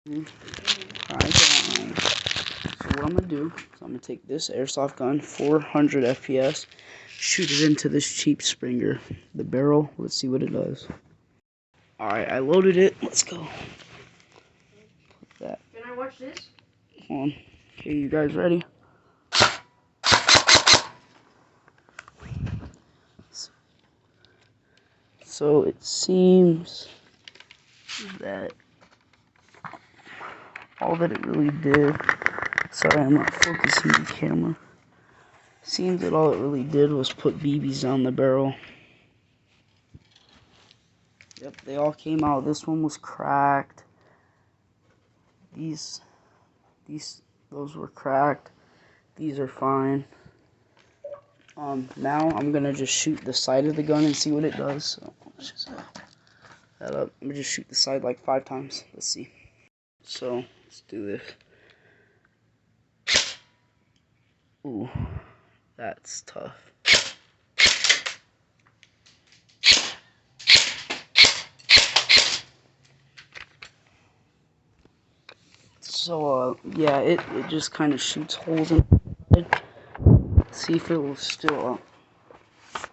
Alright, so what I'm gonna do is I'm gonna take this airsoft gun, 400 FPS, shoot it into this cheap Springer. The barrel, let's see what it does. Alright, I loaded it. Let's go. Put that. Can I watch this? Hold on. Okay, you guys ready? So it seems that all that it really did, sorry I'm not focusing the camera, seems that all it really did was put BBs on the barrel. Yep, they all came out. This one was cracked. Those were cracked. These are fine. Now I'm gonna just shoot the side of the gun and see what it does. So let's just that up. I'm gonna just shoot the side like 5 times. Let's see. So let's do this. Ooh, that's tough. So yeah, it just kind of shoots holes in it. See if it will still.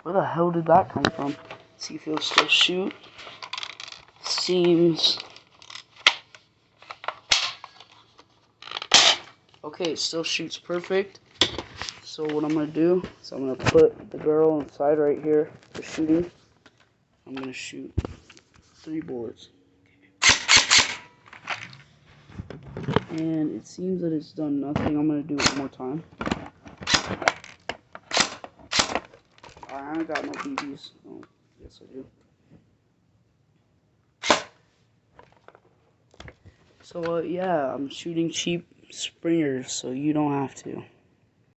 Where the hell did that come from? See if it'll still shoot. Seems. Okay, it still shoots perfect. So what I'm gonna do is I'm gonna put the barrel inside right here for shooting. I'm gonna shoot 3 bullets. And it seems that it's done nothing. I'm gonna do it one more time. I ain't got no BBs. Oh, yes I do. So yeah, I'm shooting cheap Springers, so you don't have to.